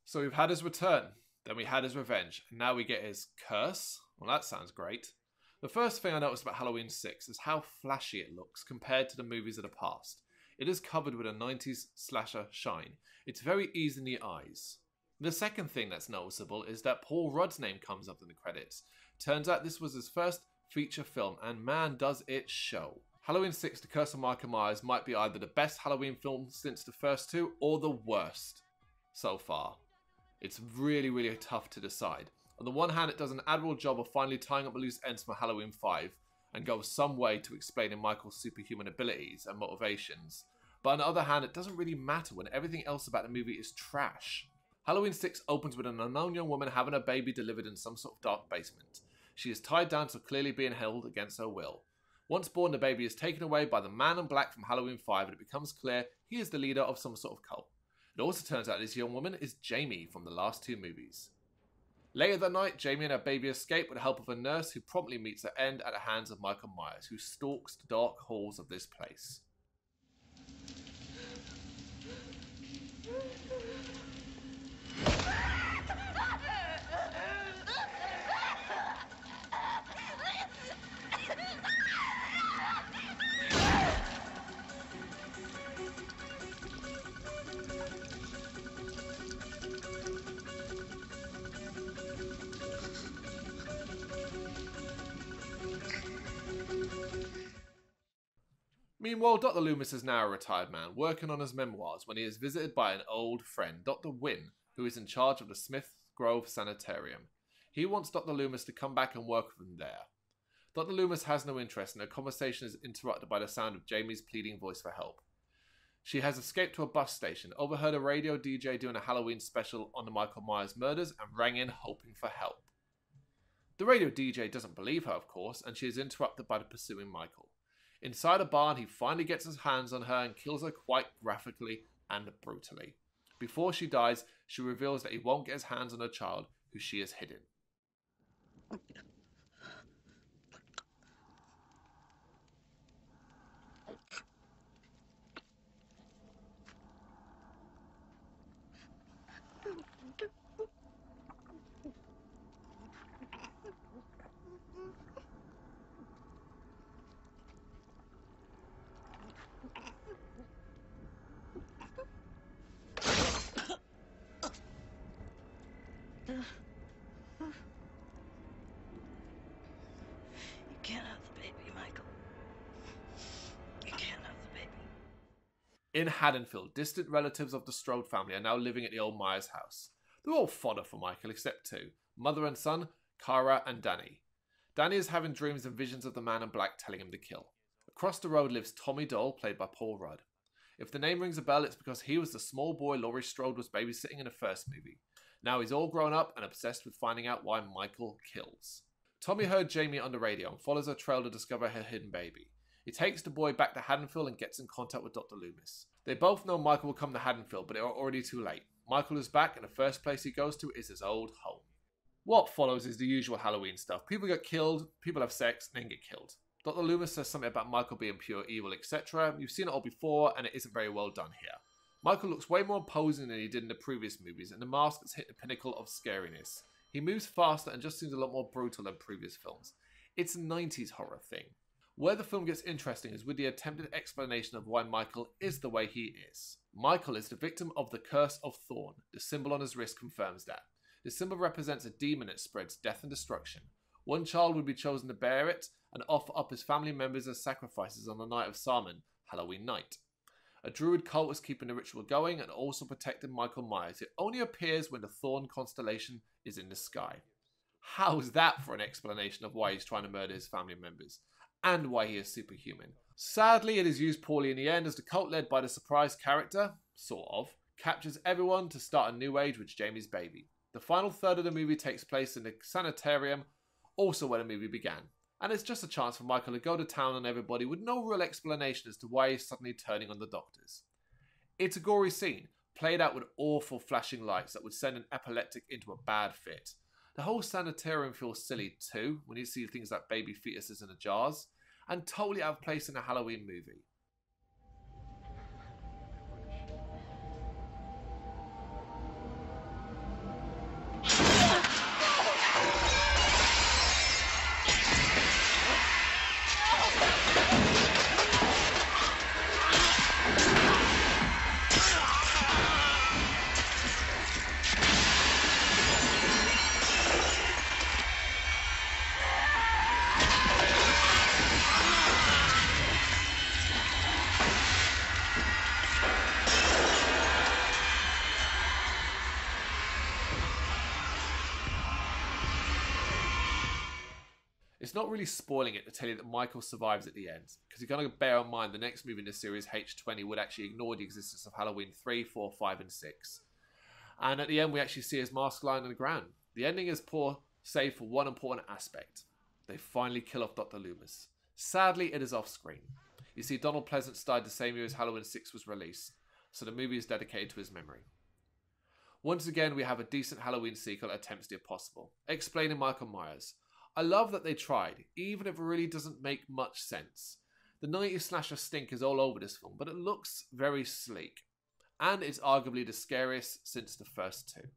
So we've had his return, then we had his revenge, and now we get his curse? Well, that sounds great. The first thing I noticed about Halloween 6 is how flashy it looks compared to the movies of the past. It is covered with a 90s slasher shine. It's very easy in the eyes. The second thing that's noticeable is that Paul Rudd's name comes up in the credits. Turns out this was his first feature film, and man does it show. Halloween 6 The Curse of Michael Myers might be either the best Halloween film since the first two, or the worst so far. It's really tough to decide. On the one hand, it does an admirable job of finally tying up the loose ends from Halloween 5 and goes some way to explaining Michael's superhuman abilities and motivations. But on the other hand, it doesn't really matter when everything else about the movie is trash. Halloween 6 opens with an unknown young woman having a baby delivered in some sort of dark basement. She is tied down to clearly being held against her will. Once born, the baby is taken away by the man in black from Halloween 5 and it becomes clear he is the leader of some sort of cult. It also turns out this young woman is Jamie from the last two movies. Later that night, Jamie and her baby escape with the help of a nurse who promptly meets her end at the hands of Michael Myers, who stalks the dark halls of this place. Meanwhile, Dr. Loomis is now a retired man, working on his memoirs when he is visited by an old friend, Dr. Wynn, who is in charge of the Smith Grove Sanitarium. He wants Dr. Loomis to come back and work with him there. Dr. Loomis has no interest, and their conversation is interrupted by the sound of Jamie's pleading voice for help. She has escaped to a bus station, overheard a radio DJ doing a Halloween special on the Michael Myers murders, and rang in hoping for help. The radio DJ doesn't believe her, of course, and she is interrupted by the pursuing Michael. Inside a barn, he finally gets his hands on her and kills her quite graphically and brutally. Before she dies, she reveals that he won't get his hands on her child, who she has hidden. You can't have the baby, Michael. You can't have the baby. In Haddonfield, distant relatives of the Strode family are now living at the old Myers house. They're all fodder for Michael except two, mother and son, Cara and Danny. Danny is having dreams and visions of the man in black telling him to kill. Across the road lives Tommy Doyle, played by Paul Rudd. If the name rings a bell, it's because he was the small boy Laurie Strode was babysitting in the first movie. Now he's all grown up and obsessed with finding out why Michael kills. Tommy heard Jamie on the radio and follows her trail to discover her hidden baby. He takes the boy back to Haddonfield and gets in contact with Dr. Loomis. They both know Michael will come to Haddonfield, but they are already too late. Michael is back and the first place he goes to is his old home. What follows is the usual Halloween stuff. People get killed, people have sex, and then get killed. Dr. Loomis says something about Michael being pure evil, etc. You've seen it all before, and it isn't very well done here. Michael looks way more imposing than he did in the previous movies, and the mask has hit the pinnacle of scariness. He moves faster and just seems a lot more brutal than previous films. It's a 90s horror thing. Where the film gets interesting is with the attempted explanation of why Michael is the way he is. Michael is the victim of the Curse of Thorn. The symbol on his wrist confirms that. The symbol represents a demon that spreads death and destruction. One child would be chosen to bear it and offer up his family members as sacrifices on the night of Samhain, Halloween night. A druid cult is keeping the ritual going and also protecting Michael Myers. It only appears when the Thorn constellation is in the sky. How's that for an explanation of why he's trying to murder his family members? And why he is superhuman. Sadly, it is used poorly in the end as the cult led by the surprise character, sort of, captures everyone to start a new age with Jamie's baby. The final third of the movie takes place in the sanitarium, also where the movie began. And it's just a chance for Michael to go to town on everybody with no real explanation as to why he's suddenly turning on the doctors. It's a gory scene, played out with awful flashing lights that would send an epileptic into a bad fit. The whole sanitarium feels silly too, when you see things like baby fetuses in the jars, and totally out of place in a Halloween movie. It's not really spoiling it to tell you that Michael survives at the end, because you've got to bear in mind the next movie in the series, H20, would actually ignore the existence of Halloween 3, 4, 5, and 6. And at the end, we actually see his mask lying on the ground. The ending is poor, save for one important aspect. They finally kill off Dr. Loomis. Sadly, it is off screen. You see, Donald Pleasance died the same year as Halloween 6 was released, so the movie is dedicated to his memory. Once again, we have a decent Halloween sequel that attempts the impossible, explaining Michael Myers. I love that they tried, even if it really doesn't make much sense. The 90s slasher stink is all over this film, but it looks very sleek. And it's arguably the scariest since the first two.